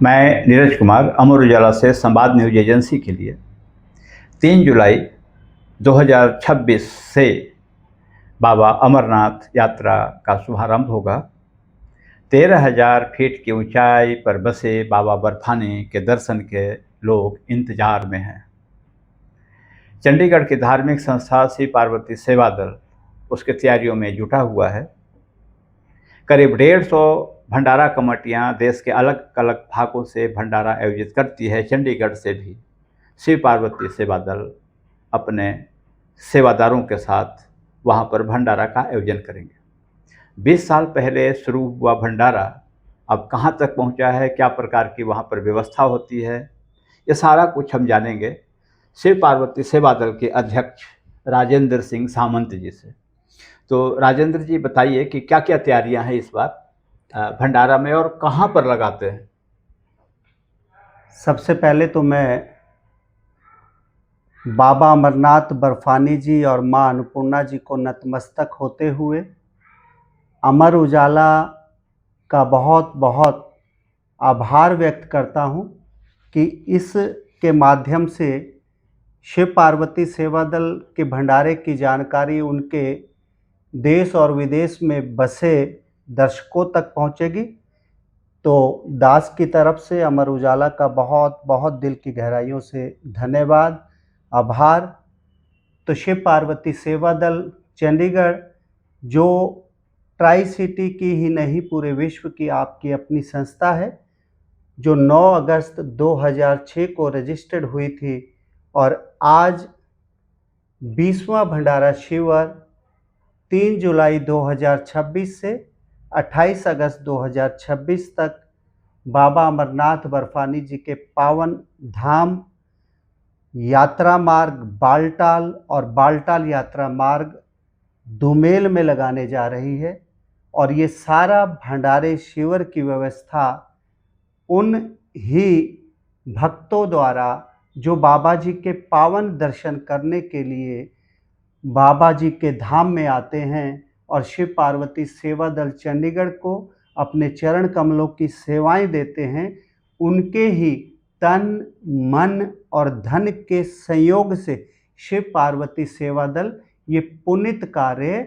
मैं नीरज कुमार अमर उजाला से संवाद न्यूज एजेंसी के लिए 3 जुलाई 2026 से बाबा अमरनाथ यात्रा का शुभारंभ होगा। 13,000 फीट की ऊंचाई पर बसे बाबा बर्फानी के दर्शन के लोग इंतजार में हैं। चंडीगढ़ की धार्मिक संस्था श्री पार्वती सेवा दल उसकी तैयारियों में जुटा हुआ है। करीब 150 भंडारा कमेटियां देश के अलग अलग भागों से भंडारा आयोजित करती है। चंडीगढ़ से भी श्री पार्वती सेवा दल अपने सेवादारों के साथ वहां पर भंडारा का आयोजन करेंगे। 20 साल पहले शुरू हुआ भंडारा अब कहां तक पहुंचा है, क्या प्रकार की वहां पर व्यवस्था होती है, ये सारा कुछ हम जानेंगे श्री पार्वती सेवा दल के अध्यक्ष राजेंद्र सिंह सामंत जी से। तो राजेंद्र जी बताइए कि क्या क्या तैयारियां हैं इस बार भंडारा में और कहां पर लगाते हैं। सबसे पहले तो मैं बाबा अमरनाथ बर्फानी जी और मां अन्नपूर्णा जी को नतमस्तक होते हुए अमर उजाला का बहुत बहुत आभार व्यक्त करता हूं कि इसके माध्यम से शिव पार्वती सेवा दल के भंडारे की जानकारी उनके देश और विदेश में बसे दर्शकों तक पहुंचेगी। तो दास की तरफ से अमर उजाला का बहुत बहुत दिल की गहराइयों से धन्यवाद, आभार। तो शिव पार्वती सेवा दल चंडीगढ़ जो ट्राई सिटी की ही नहीं पूरे विश्व की आपकी अपनी संस्था है, जो 9 अगस्त 2006 को रजिस्टर्ड हुई थी और आज 20वां भंडारा शिविर 3 जुलाई 2026 से 28 अगस्त 2026 तक बाबा अमरनाथ बर्फानी जी के पावन धाम यात्रा मार्ग बालटाल और बालटाल यात्रा मार्ग दुमेल में लगाने जा रही है। और ये सारा भंडारे शिविर की व्यवस्था उन ही भक्तों द्वारा जो बाबा जी के पावन दर्शन करने के लिए बाबा जी के धाम में आते हैं और शिव पार्वती सेवा दल चंडीगढ़ को अपने चरण कमलों की सेवाएं देते हैं, उनके ही तन मन और धन के संयोग से शिव पार्वती सेवा दल ये पुनित कार्य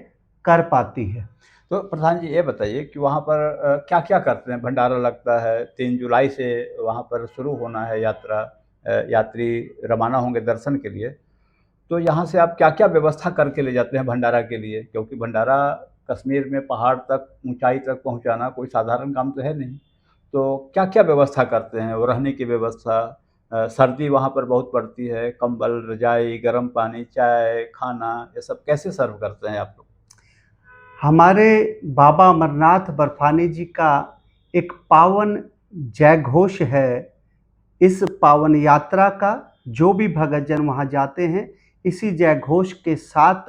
कर पाती है। तो प्रधान जी ये बताइए कि वहाँ पर क्या क्या करते हैं। भंडारा लगता है 3 जुलाई से वहाँ पर शुरू होना है यात्रा, यात्री रवाना होंगे दर्शन के लिए। तो यहाँ से आप क्या क्या व्यवस्था करके ले जाते हैं भंडारा के लिए, क्योंकि भंडारा कश्मीर में पहाड़ तक ऊंचाई तक पहुँचाना कोई साधारण काम तो है नहीं। तो क्या क्या व्यवस्था करते हैं, वो रहने की व्यवस्था, सर्दी वहाँ पर बहुत पड़ती है, कंबल रजाई गर्म पानी चाय खाना ये सब कैसे सर्व करते हैं आप लोग। हमारे बाबा अमरनाथ बर्फानी जी का एक पावन जयघोष है। इस पावन यात्रा का जो भी भक्तजन वहाँ जाते हैं, इसी जयघोष के साथ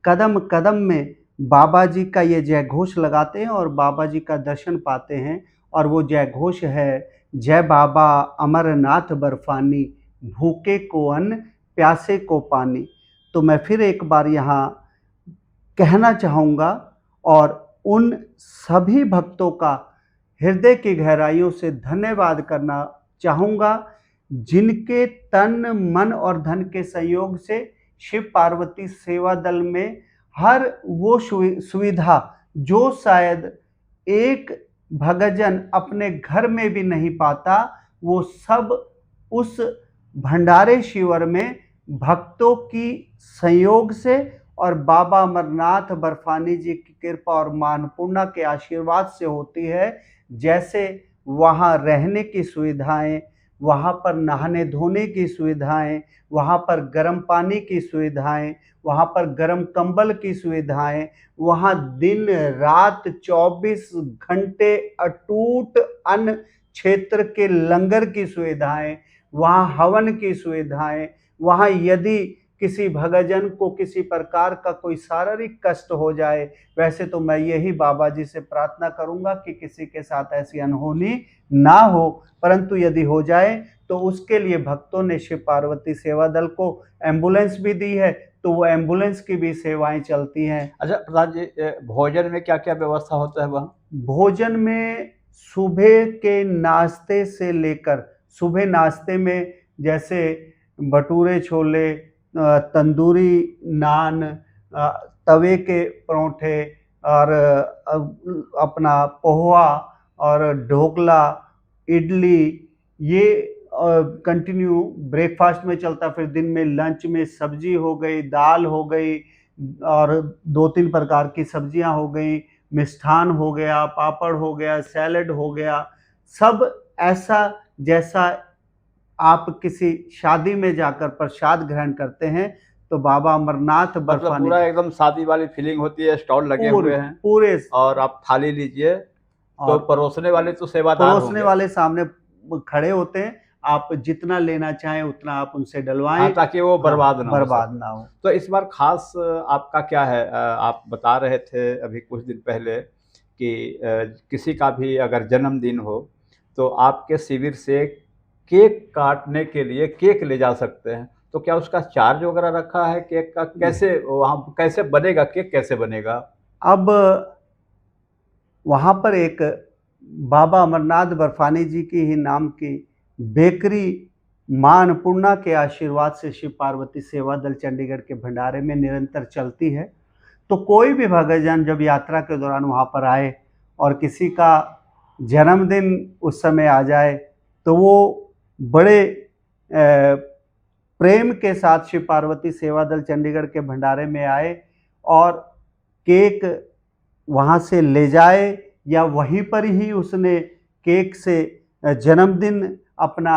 कदम कदम में बाबा जी का ये जयघोष लगाते हैं और बाबा जी का दर्शन पाते हैं। और वो जयघोष है, जय बाबा अमरनाथ बर्फानी, भूखे को अन्न प्यासे को पानी। तो मैं फिर एक बार यहाँ कहना चाहूँगा और उन सभी भक्तों का हृदय की गहराइयों से धन्यवाद करना चाहूँगा जिनके तन मन और धन के संयोग से शिव पार्वती सेवा दल में हर वो सुविधा जो शायद एक भक्तजन अपने घर में भी नहीं पाता, वो सब उस भंडारे शिविर में भक्तों की संयोग से और बाबा अमरनाथ बर्फानी जी की कृपा और मां अन्नपूर्णा के आशीर्वाद से होती है। जैसे वहाँ रहने की सुविधाएं, वहाँ पर नहाने धोने की सुविधाएं, वहाँ पर गर्म पानी की सुविधाएं, वहाँ पर गर्म कंबल की सुविधाएं, वहाँ दिन रात 24 घंटे अटूट अन्न क्षेत्र के लंगर की सुविधाएं, वहाँ हवन की सुविधाएं, वहाँ यदि किसी भक्तजन को किसी प्रकार का कोई शारीरिक कष्ट हो जाए, वैसे तो मैं यही बाबा जी से प्रार्थना करूंगा कि किसी के साथ ऐसी अनहोनी ना हो, परंतु यदि हो जाए तो उसके लिए भक्तों ने शिव पार्वती सेवा दल को एम्बुलेंस भी दी है, तो वो एम्बुलेंस की भी सेवाएं चलती हैं। अच्छा प्रधान जी, भोजन में क्या क्या व्यवस्था होता है वहाँ। भोजन में सुबह के नाश्ते से लेकर, सुबह नाश्ते में जैसे भटूरे छोले, तंदूरी नान, तवे के परोठे और अपना पोहा और ढोकला, इडली, ये कंटिन्यू ब्रेकफास्ट में चलता। फिर दिन में लंच में सब्जी हो गई, दाल हो गई और 2-3 प्रकार की सब्जियां हो गई, मिष्ठान हो गया, पापड़ हो गया, सैलेड हो गया। सब ऐसा जैसा आप किसी शादी में जाकर प्रसाद ग्रहण करते हैं, तो बाबा अमरनाथ मतलब बर्फानी पूरा एकदम शादी वाली फीलिंग होती है, स्टॉल लगे पूरे हुए हैं पूरे और आप थाली लीजिए, तो और परोसने वाले तो सेवादार परोसने होंगे। वाले सामने खड़े होते हैं, आप जितना लेना चाहें उतना आप उनसे हाँ, डलवाएं। ताकि वो बर्बाद ना हो बर्बाद सके। ना हो। तो इस बार खास आपका क्या है? आप बता रहे थे अभी कुछ दिन पहले कि किसी का भी अगर जन्मदिन हो तो आपके शिविर से केक काटने के लिए केक ले जा सकते हैं। तो क्या उसका चार्ज वगैरह रखा है केक का? कैसे वहाँ कैसे बनेगा केक, कैसे बनेगा? अब वहाँ पर एक बाबा अमरनाथ बर्फानी जी की ही नाम की बेकरी माँ अन्नपूर्णा के आशीर्वाद से शिव पार्वती सेवा दल चंडीगढ़ के भंडारे में निरंतर चलती है। तो कोई भी भक्तजन जब यात्रा के दौरान वहाँ पर आए और किसी का जन्मदिन उस समय आ जाए, तो वो बड़े प्रेम के साथ शिव पार्वती सेवा दल चंडीगढ़ के भंडारे में आए और केक वहाँ से ले जाए, या वहीं पर ही उसने केक से जन्मदिन अपना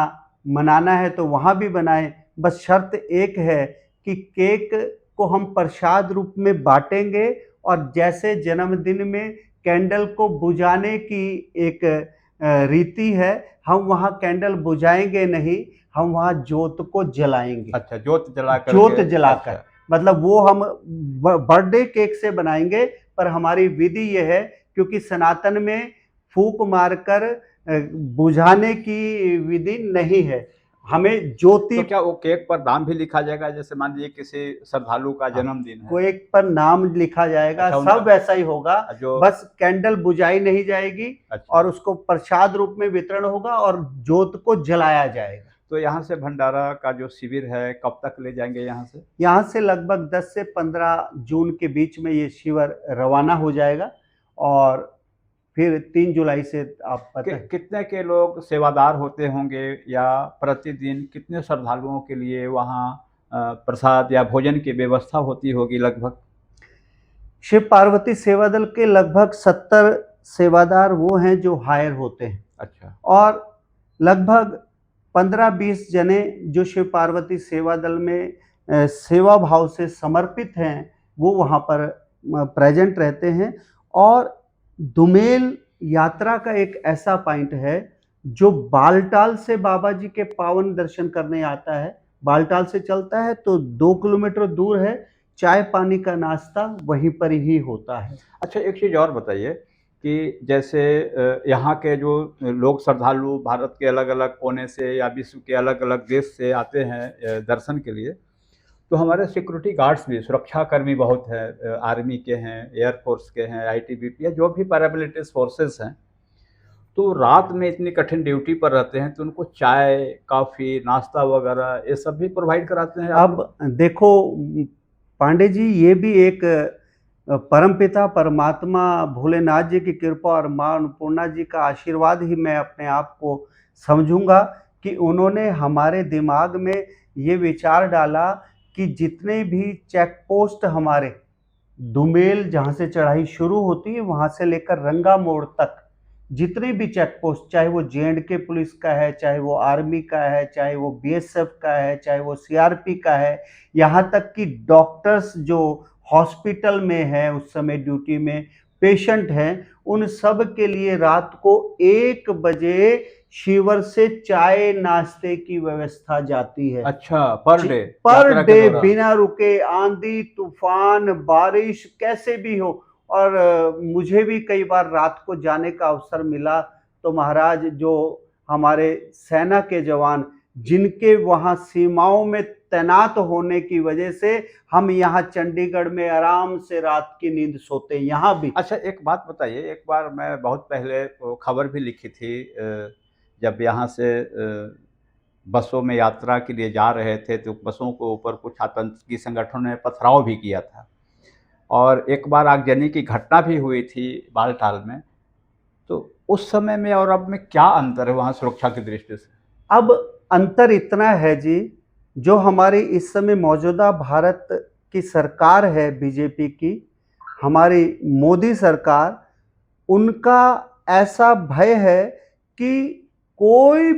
मनाना है तो वहाँ भी बनाए। बस शर्त एक है कि केक को हम प्रसाद रूप में बांटेंगे और जैसे जन्मदिन में कैंडल को बुझाने की एक रीति है, हम वहाँ कैंडल बुझाएंगे नहीं, हम वहाँ जोत को जलाएंगे। अच्छा, जोत जला कर जोत जलाकर, अच्छा। मतलब वो हम बर्थडे केक से बनाएंगे, पर हमारी विधि यह है क्योंकि सनातन में फूंक मारकर बुझाने की विधि नहीं है, हमें ज्योति। तो क्या वो केक पर नाम भी लिखा जाएगा? जैसे मान लीजिए किसी श्रद्धालु का जन्मदिन है, केक पर नाम लिखा जाएगा। अच्छा, सब वैसा ही होगा, जो बस कैंडल बुझाई नहीं जाएगी। अच्छा। और उसको प्रसाद रूप में वितरण होगा और जोत को जलाया जाएगा। तो यहाँ से भंडारा का जो शिविर है कब तक ले जाएंगे यहाँ से? यहाँ से लगभग 10 से 15 जून के बीच में ये शिविर रवाना हो जाएगा और फिर 3 जुलाई से आप पता है कितने के लोग सेवादार होते होंगे, या प्रतिदिन कितने श्रद्धालुओं के लिए वहाँ प्रसाद या भोजन की व्यवस्था होती होगी लगभग? शिव पार्वती सेवा दल के लगभग 70 सेवादार वो हैं जो हायर होते हैं। अच्छा। और लगभग 15-20 जने जो शिव पार्वती सेवा दल में सेवा भाव से समर्पित हैं, वो वहाँ पर प्रेजेंट रहते हैं। और दुमेल यात्रा का एक ऐसा पॉइंट है जो बालटाल से बाबा जी के पावन दर्शन करने आता है। बालटाल से चलता है तो 2 किलोमीटर दूर है, चाय पानी का नाश्ता वहीं पर ही होता है। अच्छा, एक चीज़ और बताइए कि जैसे यहाँ के जो लोग श्रद्धालु भारत के अलग-अलग कोने से या विश्व के अलग-अलग देश से आते हैं दर्शन के लिए, तो हमारे सिक्योरिटी गार्ड्स भी, सुरक्षाकर्मी बहुत हैं, आर्मी के हैं, एयरफोर्स के हैं, आईटीबीपी या जो भी पैरामिलिट्री फोर्सेस हैं, तो रात में इतनी कठिन ड्यूटी पर रहते हैं, तो उनको चाय, कॉफ़ी, नाश्ता वगैरह ये सब भी प्रोवाइड कराते हैं आप लोग? अब देखो पांडे जी, ये भी एक परमपिता परमात्मा भोलेनाथ जी की कृपा और माँ अन्नपूर्णा जी का आशीर्वाद ही मैं अपने आप को समझूंगा कि उन्होंने हमारे दिमाग में ये विचार डाला कि जितने भी चेक पोस्ट हमारे दुमेल जहाँ से चढ़ाई शुरू होती है वहाँ से लेकर रंगा मोड़ तक जितने भी चेक पोस्ट, चाहे वो जे&के पुलिस का है, चाहे वो आर्मी का है, चाहे वो बीएसएफ का है, चाहे वो सीआरपी का है, यहाँ तक कि डॉक्टर्स जो हॉस्पिटल में है उस समय ड्यूटी में पेशेंट हैं, उन सब के लिए रात को 1 बजे शिविर से चाय नाश्ते की व्यवस्था जाती है। अच्छा, पर डे? पर यात्रा के डे दौरान? बिना रुके, आंधी तूफान बारिश कैसे भी हो। और मुझे भी कई बार रात को जाने का अवसर मिला, तो महाराज जो हमारे सेना के जवान जिनके वहाँ सीमाओं में तैनात होने की वजह से हम यहाँ चंडीगढ़ में आराम से रात की नींद सोते हैं यहाँ भी। अच्छा, एक बात बताइए, एक बार मैं बहुत पहले वो खबर भी लिखी थी, जब यहाँ से बसों में यात्रा के लिए जा रहे थे तो बसों के ऊपर कुछ आतंकी संगठनों ने पथराव भी किया था, और एक बार आगजनी की घटना भी हुई थी बालटाल में। तो उस समय में और अब में क्या अंतर है वहाँ सुरक्षा की दृष्टि से? अब अंतर इतना है जी, जो हमारी इस समय मौजूदा भारत की सरकार है बीजेपी की, हमारी मोदी सरकार, उनका ऐसा भय है कि कोई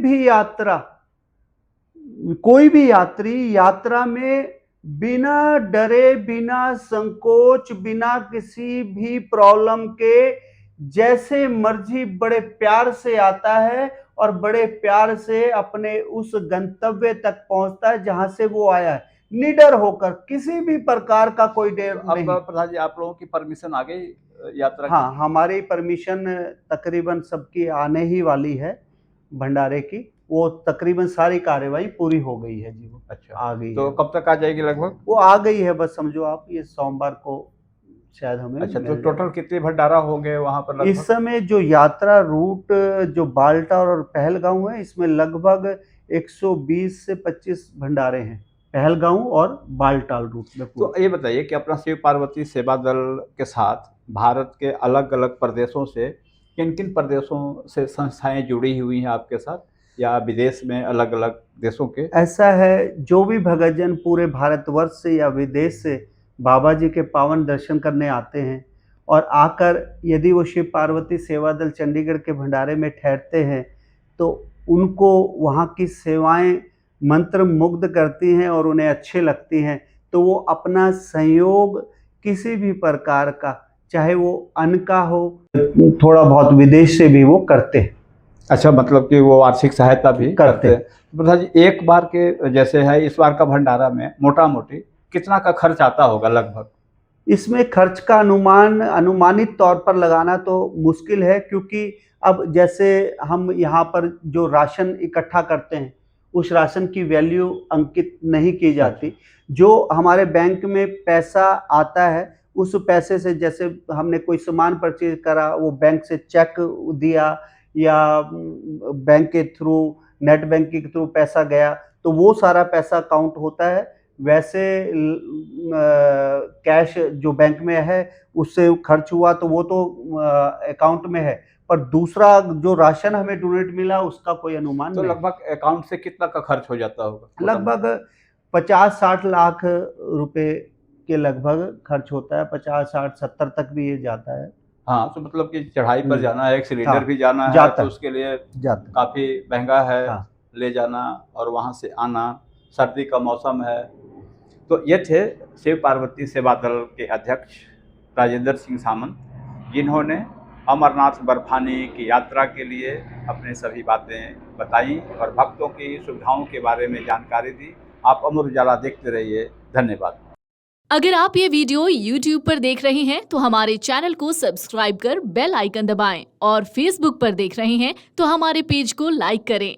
भी यात्री यात्रा में बिना डरे, बिना संकोच, बिना किसी भी प्रॉब्लम के जैसे मर्जी बड़े प्यार से आता है और बड़े प्यार से अपने उस गंतव्य तक पहुंचता है जहां से वो आया है, निडर होकर, किसी भी प्रकार का कोई डर नहीं। अब प्रधान जी, आप लोगों की परमिशन आ गई यात्रा की? हाँ, हमारी परमिशन तकरीबन सबकी आने ही वाली है भंडारे की। वो तकरीबन सारी कार्यवाही पूरी हो गई है जी, वो अच्छा, आ गई तो है। कब तक आ जाएगी लगभग? वो आ गई है, बस समझो आप ये सोमवार को शायद हमें अच्छा, तो मिल जाए। टोटल कितने भंडारा हो गए वहाँ पर लगभग? इस समय जो यात्रा रूट जो बालटाल और पहलगांव है, इसमें लगभग 120 से 25 भंडारे हैं पहलगांव और बालटाल रूट में तो पूरा। ये बताइए कि अपना शिव पार्वती सेवा दल के साथ भारत के अलग अलग प्रदेशों से किन किन प्रदेशों से संस्थाएं जुड़ी हुई हैं आपके साथ, या विदेश में अलग अलग देशों के? ऐसा है, जो भी भक्तजन पूरे भारतवर्ष से या विदेश से बाबा जी के पावन दर्शन करने आते हैं और आकर यदि वो शिव पार्वती सेवा दल चंडीगढ़ के भंडारे में ठहरते हैं, तो उनको वहाँ की सेवाएं मंत्र मुग्ध करती हैं और उन्हें अच्छी लगती हैं, तो वो अपना सहयोग किसी भी प्रकार का, चाहे वो अन्न का हो, थोड़ा बहुत विदेश से भी वो करते हैं। अच्छा, मतलब कि वो आर्थिक सहायता भी करते हैं। तो प्रधान जी, एक बार के जैसे है इस बार का भंडारा में मोटा मोटी कितना का खर्च आता होगा लगभग? इसमें खर्च का अनुमानित तौर पर लगाना तो मुश्किल है, क्योंकि अब जैसे हम यहाँ पर जो राशन इकट्ठा करते हैं, उस राशन की वैल्यू अंकित नहीं की जाती। जो हमारे बैंक में पैसा आता है, उस पैसे से जैसे हमने कोई सामान परचेज करा, वो बैंक से चेक दिया या बैंक के थ्रू, नेट बैंकिंग के थ्रू पैसा गया, तो वो सारा पैसा काउंट होता है। वैसे कैश जो बैंक में है उससे खर्च हुआ तो वो तो अकाउंट में है, पर दूसरा जो राशन हमें डोनेट मिला उसका कोई अनुमान तो नहीं। लगभग अकाउंट से कितना का खर्च हो जाता होगा? लगभग 50-60 लाख रुपए के लगभग खर्च होता है, 50, 60, 70 तक भी ये जाता है। हाँ, तो मतलब कि चढ़ाई पर जाना है, एक सिलेंडर हाँ, भी जाना है, जाता तो है। उसके लिए जाता है। काफ़ी महंगा है हाँ। ले जाना और वहाँ से आना, सर्दी का मौसम है। तो ये थे शिव पार्वती सेवा दल के अध्यक्ष राजेंद्र सिंह सामंत, जिन्होंने अमरनाथ बर्फानी की यात्रा के लिए अपने सभी बातें बताई और भक्तों की सुविधाओं के बारे में जानकारी दी। आप अमर उजाला देखते रहिए। धन्यवाद। अगर आप ये वीडियो YouTube पर देख रहे हैं तो हमारे चैनल को सब्सक्राइब कर बेल आइकन दबाएं और Facebook पर देख रहे हैं तो हमारे पेज को लाइक करें।